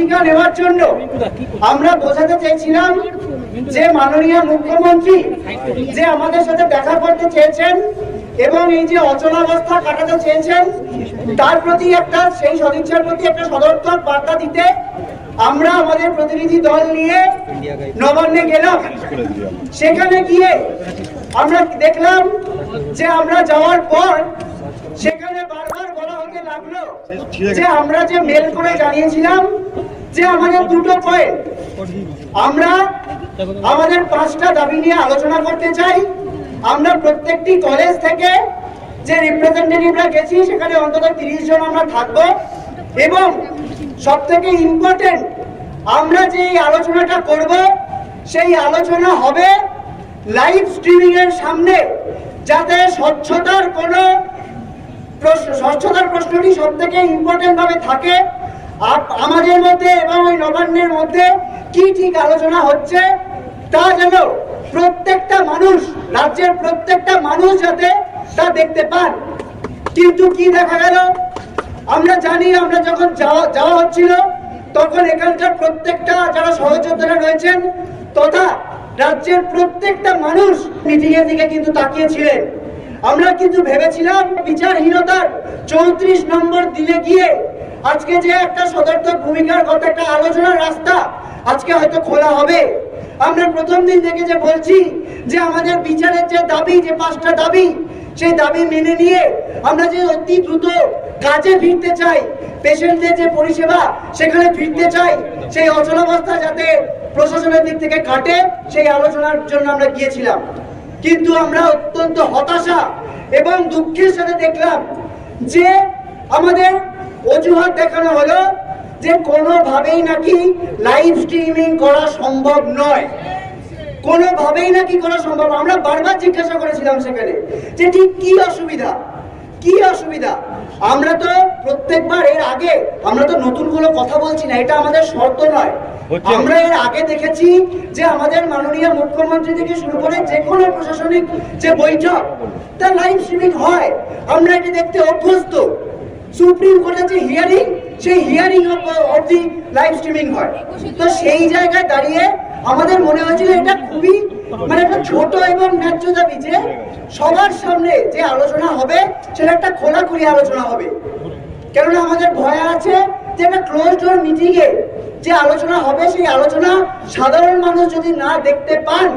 ভূমিকা নেওয়ার জন্য আমরা বোঝাতে চেয়েছিলাম যে মাননীয় মুখ্যমন্ত্রী যে আমাদের সাথে দেখা করতে চেয়েছেন এবং এই যে অচলাবস্থা কাটাতে চেয়েছেন তার প্রতি একটা সেই সদিচ্ছার প্রতি একটা সদর্থক বার্তা দিতে আমরা আমাদের প্রতিনিধি দল নিয়ে নবান্নে গেলাম। সেখানে গিয়ে আমরা দেখলাম যে আমরা যাওয়ার পর সেখানে বারবার বলা হতে লাগলো যে আমরা যে মেল করে জানিয়েছিলাম যে আমাদের দুটো পয়েন্ট, আমরা আমাদের 5টা দাবি নিয়ে আলোচনা করতে চাই। আমরা প্রত্যেকটি কলেজ থেকে যে রিপ্রেজেন্টেটিভরা গেছি সেখানে অন্তত 30 জন আমরা থাকবো এবং সবথেকে ইম্পর্টেন্ট আমরা যে আলোচনাটা করব সেই আলোচনা হবে লাইভ স্ট্রিমিং এর সামনে, যাতে স্বচ্ছতার প্রশ্নটি সবথেকে ইম্পর্টেন্ট ভাবে থাকে। আমাদের মধ্যে এবং ওই নবান্নের মধ্যে কি ঠিক আলোচনা হচ্ছে তা যেন প্রত্যেকটা মানুষ, রাজ্যের প্রত্যেকটা মানুষ যাতে তা দেখতে পান। কিন্তু কি দেখা গেল, আমরা জানি আমরা যখন যাওয়া হচ্ছিল তখন এখানকার প্রত্যেকটা যারা সহযোদ্ধারা রয়েছেন তথা রাজ্যের প্রত্যেকটা মানুষ মিটিং এর দিকে কিন্তু তাকিয়েছিলেন। আমরা কিন্তু ভেবেছিলাম বিচারহীনতার 34 নম্বর দিনে গিয়ে আজকে যে একটা সদর্থক ভূমিকার কথা, একটা আলোচনার রাস্তা আজকে হয়তো খোলা হবে। আমরা প্রথম দিন থেকে যে বলছি যে আমাদের বিচারের যে দাবি, যে 5টা দাবি, সেই দাবি মেনে নিয়ে আমরা যে অতি দ্রুত কাজে ফিরতে চাই, পেশেন্টদের যে পরিষেবা সেখানে ফিরতে চাই, সেই অচলাবস্থা যাতে প্রশাসনের দিক থেকে কাটে সেই আলোচনার জন্য আমরা গিয়েছিলাম। কিন্তু আমরা অত্যন্ত হতাশা এবং দুঃখের সাথে দেখলাম যে আমাদের অজুহাত দেখানো হলো যে কোনোভাবেই নাকি লাইভ স্ট্রিমিং করা সম্ভব নয়, কোনোভাবেই নাকি করা সম্ভব। আমরা বারবার জিজ্ঞাসা করেছিলাম সেখানে যে ঠিক কি অসুবিধা, কি অসুবিধা। আমরা তো প্রত্যেকবার এর আগে, আমরা তো নতুন কোনো কথা বলছি না, এটা আমাদের শর্ত নয়। আমরা এর আগে দেখেছি যে আমাদের মাননীয় মুখ্যমন্ত্রী থেকে শুরু করে যে কোনো প্রশাসনিক যে বৈঠক তা লাইভ স্ট্রিমিং হয়, আমরা এটা দেখতে অভ্যস্ত। সুপ্রিম কোর্টের যে হিয়ারিং, সেই হিয়ারিং অবধি লাইভ স্ট্রিমিং হয়। তো সেই জায়গায় দাঁড়িয়ে আমাদের মনে হয়েছিল এটা খুবই একটা ছোট এবং ন্যায্য দাবি যে সবার সামনে যে আলোচনা হবে সেটা একটা খোলাখুলি আলোচনা হবে। কেননা আমাদের ভয় আছে যে একটা ক্লোজ ডোর মিটিং এ যে আলোচনা হবে সেই আলোচনা সাধারণ মানুষ যদি না দেখতে পান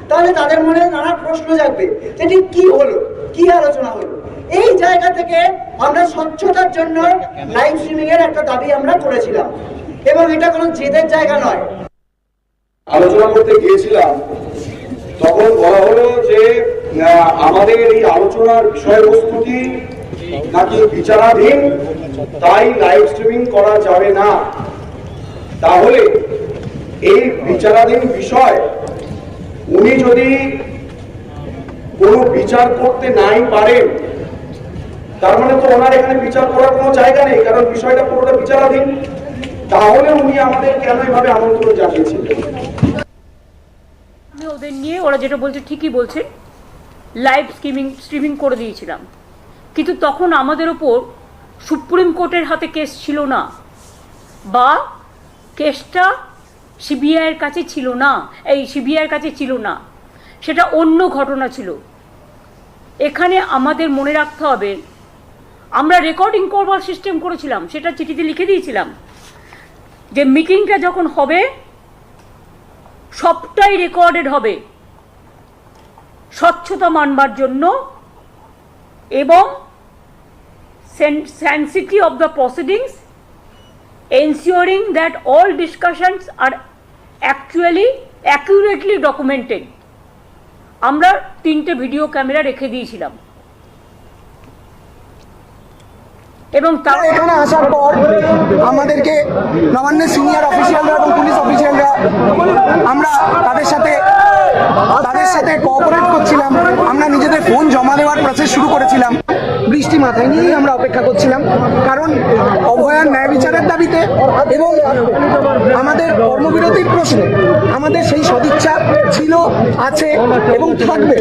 তাহলে তাদের মনে নানা প্রশ্ন জাগবে যে ঠিক কি হলো, কি আলোচনা হলো। এই জায়গা থেকে আমরা স্বচ্ছতার জন্য লাইভ স্ট্রিমিং এর একটা দাবি আমরা করেছিলাম এবং এটা কোনো জেদের জায়গা নয়। আলোচনা করতে গিয়েছিলাম তখন বলা হলো যে আমাদের এই আলোচনার বিষয়বস্তুটি নাকি বিচারাধীন, তাই লাইভ স্ট্রিমিং করা যাবে না। তাহলে এই বিচারাধীন বিষয় উনি যদি কোনো বিচার করতে নাই পারেন তার মানে তো ওনার এখানে বিচার করার কোনো জায়গা নেই, কারণ বিষয়টা পুরোটা বিচারাধীন। তাহলে উনি আমাদের কেন এভাবে আমন্ত্রণ জানিয়েছিলেন? আমি ওদের নিয়ে, ওরা যেটা বলছে ঠিকই বলছে, লাইভ স্ট্রিমিং করে দিয়েছিলাম। কিন্তু তখন আমাদের ওপর সুপ্রিম কোর্টের হাতে কেস ছিল না, বা কেসটা সিবিআইয়ের কাছে ছিল না, সিবিআইয়ের কাছে ছিল না, সেটা অন্য ঘটনা ছিল। এখানে আমাদের মনে রাখতে হবে, আমরা রেকর্ডিং করবার সিস্টেম করেছিলাম, সেটা চিঠিতে লিখে দিয়েছিলাম যে মিটিংটা যখন হবে সবটাই রেকর্ডেড হবে স্বচ্ছতা মানবার জন্য এবং sanctity of the proceedings, ensuring that all discussions are actually accurately documented. আমরা 3টে ভিডিও ক্যামেরা রেখে দিয়েছিলাম এবং এখানে আসার পর আমাদেরকে নবান্নের সিনিয়র অফিসিয়ালরা এবং পুলিশ অফিসিয়ালরা আমরা তাদের সাথে কোঅপারেট করছিলাম। আমরা নিজেদের ফোন জমা দেওয়ার প্রসেস শুরু করেছিলাম। বৃষ্টি বৃষ্টি মাথায় নিয়েই আমরা অপেক্ষা করছিলাম, কারণ অভয়ার ন্যায় বিচারের দাবিতে এবং আমাদের কর্মবিরতির প্রশ্নে আমাদের সেই সদিচ্ছা ছিল, আছে এবং থাকবে।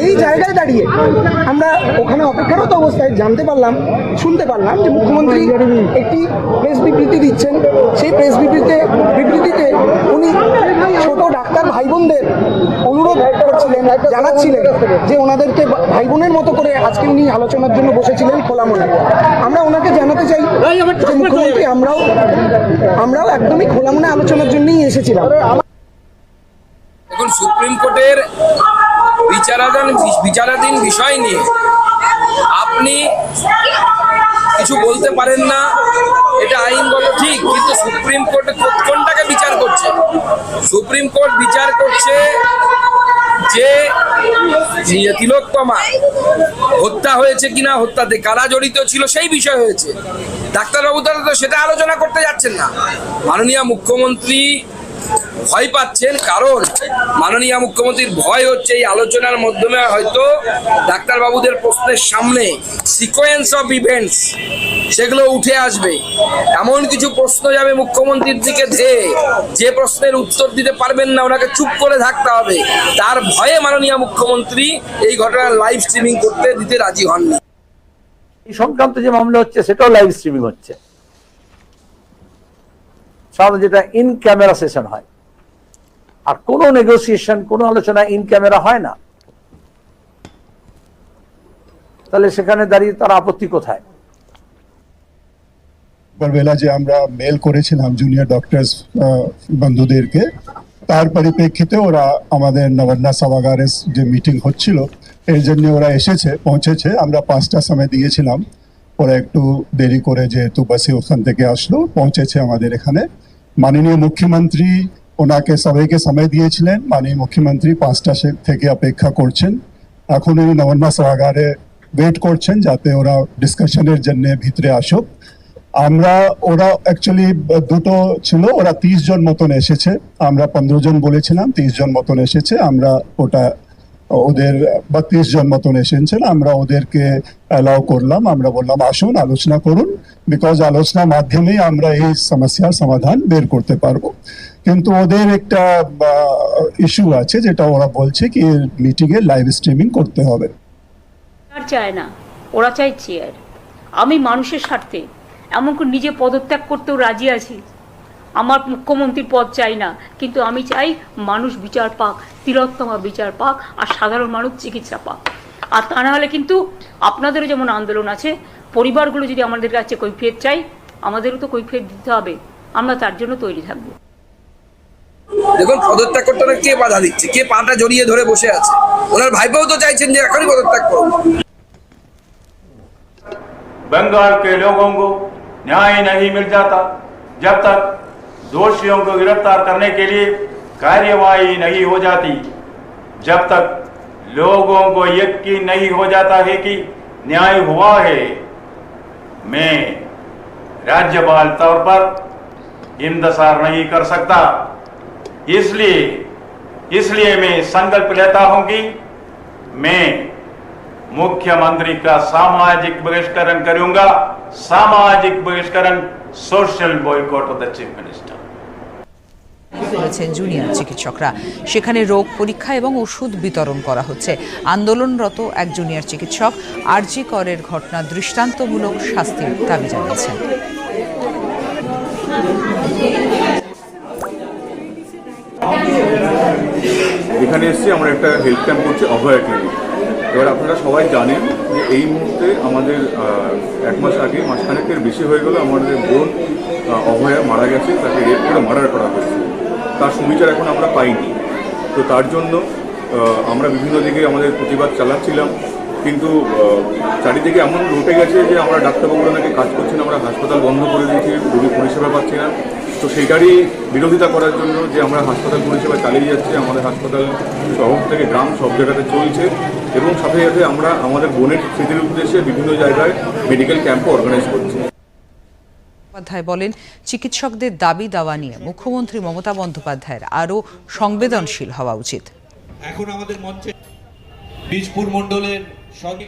এই জায়গায় দাঁড়িয়ে আমরা ওখানে অপেক্ষারত অবস্থায় শুনতে পারলাম যে মুখ্যমন্ত্রী একটি প্রেস বিবৃতি দিচ্ছেন। সেই প্রেস বিবৃতিতে উনি ছোট ডাক্তার ভাই বোনদের অনুরোধ করছিলেন, জানাচ্ছিলেন যে ওনাদেরকে ভাই বোনের মতো করে আজকে উনি আলোচনার জন্য বসেছিলেন খোলা মনে। আমরা ওনাকে জানাতে চাই যে মুখ্যমন্ত্রী আমরাও একদমই খোলা মনে আলোচনার জন্যই এসেছিলাম। এখন সুপ্রিম কোর্টের বিচারাধীন বিষয় নিয়ে আপনি কিছু বলতে পারেন না, এটা আইনগত ঠিক, কিন্তু সুপ্রিম কোর্ট কোনটাকে বিচার করছে? সুপ্রিম কোর্ট বিচার করছে যে তিলোত্তমা হত্যা হয়েছে কিনা, হত্যাতে কারা জড়িত ছিল সেই বিষয় হয়েছে। ডাক্তারবাবু তারা তো সেটা আলোচনা করতে যাচ্ছেন না। মাননীয় মুখ্যমন্ত্রী ভয় পাচ্ছেন, কারণ মাননীয় মুখ্যমন্ত্রীর ভয় হচ্ছে এই আলোচনার মাধ্যমে হয়তো ডাক্তারবাবুদের প্রশ্নের সামনে সিকোয়েন্স অফ ইভেন্টস সেগুলো উঠে আসবে, এমন কিছু প্রশ্ন যাবে মুখ্যমন্ত্রীর দিকে যে প্রশ্নের উত্তর দিতে পারবেন না, ওনাকে চুপ করে থাকতে হবে। তার ভয়ে মাননীয় মুখ্যমন্ত্রী এই ঘটনার লাইভ স্ট্রিমিং করতে দিতে রাজি হননি। এই সংক্রান্ত যে মামলা হচ্ছে সেটাও লাইভ স্ট্রিমিং হচ্ছে, সাধারণত যেটা ইন ক্যামেরা সেশন হয়। আর কোনো নেগোসিয়েশন, কোনো আলোচনা ইন ক্যামেরা হয় না, তাহলে সেখানে দাঁড়িয়ে তার আপত্তি কোথায়? বেলা যে আমরা মেল করেছিলাম জুনিয়র ডক্টরস বন্ধুদেরকে, তার পরিপ্রেক্ষিতে ওরা আমাদের নবান্না সভাগারের যে মিটিং হচ্ছিল এর জন্য ওরা পৌঁছেছে। আমরা 5টার সময় দিয়েছিলাম, ওরা একটু দেরি করে যেহেতু বাসে ওখান থেকে আসলো, পৌঁছেছে আমাদের এখানে। মাননীয় মুখ্যমন্ত্রী ওনাকে সবাইকে সময় দিয়েছিলেন, মাননীয় মুখ্যমন্ত্রী 5টা থেকে অপেক্ষা করছেন। এখন উনি নবান্না সভাগারে ওয়েট করছেন যাতে ওরা ডিসকাশনের জন্য ভিতরে আসুক। ওরা অ্যাকচুয়ালি দুটো ছিল, ওরা 30 জন মতন এসেছে, আমরা 15 জন বলেছিলাম, 30 জন মতন এসেছে। আমরা ওদের 32 জন মতন এসেছেন, আমরা ওদেরকে অ্যালাউ করলাম। আমরা বললাম আসুন আলোচনা করুন, বিকজ আলোচনার মাধ্যমেই আমরা এই সমস্যার সমাধান বের করতে পারবো। কিন্তু ওদের একটা ইস্যু আছে, যেটা ওরা বলছে কি মিটিং এ লাইভ স্ট্রিমিং করতে হবে। আর চায় না, ওরা চাই চেয়ার। আমি মানুষের স্বার্থে এমনকি নিজে পদত্যাগ করতেও রাজি আছি। আমার মুখ্যমন্ত্রীর পদ চাই না, কিন্তু আমি চাই মানুষ বিচার পাক, তিলোত্তমা বিচার পাক, আর সাধারণ মানুষ চিকিৎসা পাক। আর তা না হলে কিন্তু আপনাদেরও যেমন আন্দোলন আছে, পরিবারগুলো যদি আমাদের কাছে কৈফিয়ত চাই, আমাদেরও তো কৈফিয়ত দিতে হবে। আমরা তার জন্য তৈরি থাকবো। দেখুন, পদত্যাগ করতে কে বাধা দিচ্ছে? কে পাটা জড়িয়ে ধরে বসে আছে? ওনার ভাইপোও তো চাইছেন যে এখনই পদত্যাগ করুন। बंगाल के लोगों को न्याय नहीं मिल जाता जब तक दोषियों को गिरफ्तार करने के लिए कार्यवाही नहीं हो जाती, जब तक लोगों को यकीन नहीं हो जाता है कि न्याय हुआ है। मैं राज्यपाल तौर पर इंतजार नहीं कर सकता। इसलिए मैं संकल्प लेता हूं कि मैं मुख्यमंत्री का सामाजिक बहिष्करण करूंगा। सामाजिक बहिष्करण, social boycott of the chief minister. করেছেন জুনিয়র চিকিৎসকরা। সেখানে রোগ পরীক্ষা এবং ওষুধ বিতরণ করা হচ্ছে। আন্দোলনরত এক জুনিয়র চিকিৎসক আরজি করের ঘটনা দৃষ্টান্তমূলক শাস্তির দাবি জানিয়েছেন। এখানে এসেছি, আমরা একটা হেলথ ক্যাম্প করছি অভয়া ক্লিনিক। এবার আপনারা সবাই জানেন যে এই মুহূর্তে আমাদের 1 মাস আগে, মাসখানেকের বেশি হয়ে গেল, আমাদের বোন অভয়া মারা গেছে। তাকে রেপ করে মার্ডার করা হয়েছে। তার সুবিচার এখন আমরা পাইনি। তো তার জন্য আমরা বিভিন্ন দিকে আমাদের প্রতিবাদ চালাচ্ছিলাম, কিন্তু চারিদিকে এমন রুটে গেছে যে আমরা ডাক্তারবাবুরা নাকি কাজ করছি না, আমরা হাসপাতাল বন্ধ করে দিয়েছি, রোগী পরিষেবা পাচ্ছি না। তো সেইটারই বিরোধিতা করার জন্য যে আমরা হাসপাতাল পরিষেবা চালিয়ে যাচ্ছি, আমাদের হাসপাতাল শহর থেকে গ্রাম সব জায়গাতে চলছে, এবং সাথে সাথে আমরা আমাদের বোনের স্মৃতির উদ্দেশ্যে বিভিন্ন জায়গায় মেডিকেল ক্যাম্পও অর্গানাইজ করছি। বন্দ্যোপাধ্যায় বলেন, চিকিৎসকদের দাবি দাওয়া নিয়ে মুখ্যমন্ত্রী মমতা বন্দ্যোপাধ্যায়ের আরও সংবেদনশীল হওয়া উচিত। এখন আমাদের মঞ্চে বীজপুর মণ্ডলের সঙ্গে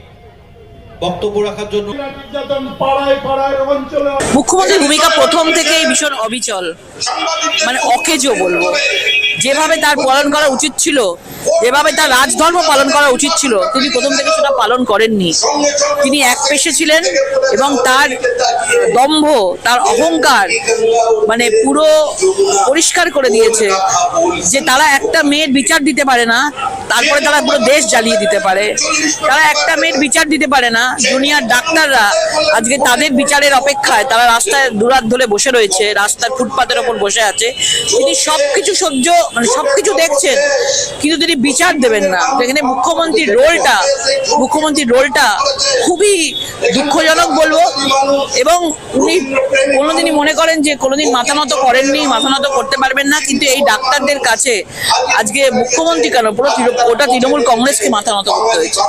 বক্তব্য রাখার জন্য। মুখ্যমন্ত্রীর ভূমিকা প্রথম থেকেই ভীষণ অবিচল, মানে অকেজো বলবো। যেভাবে তার পালন করা উচিত ছিল, যেভাবে তার রাজধর্ম পালন করা উচিত ছিল, তিনি প্রথম থেকে সেটা পালন করেননি। তিনি একপেশে ছিলেন এবং তার দম্ভ, তার অহংকার মানে পুরো পরিষ্কার করে দিয়েছে যে তারা একটা মেয়ের বিচার দিতে পারে না, তারপরে তারা পুরো দেশ জ্বালিয়ে দিতে পারে। তারা একটা মেয়ের বিচার দিতে পারে না, জুনিয়র ডাক্তাররা আজকে তাদের বিচারের অপেক্ষায় তারা রাস্তায় দুরাত ধরে বসে রয়েছে, রাস্তার ফুটপাতের ওপর বসে আছে। তিনি সবকিছু সহ্য, মানে সবকিছু দেখছেন, কিন্তু তিনি বিচার দেবেন না। এখানে মুখ্যমন্ত্রীর রোলটা খুবই দুঃখজনক বলবো। এবং উনি কোনোদিনই মনে করেন যে কোনোদিন মাথা নত করেননি, মাথা নত করতে পারবেন না, কিন্তু এই ডাক্তারদের কাছে আজকে মুখ্যমন্ত্রী কেন, পুরো ওটা তৃণমূল কংগ্রেসকে মাথা নত করতে হয়েছে।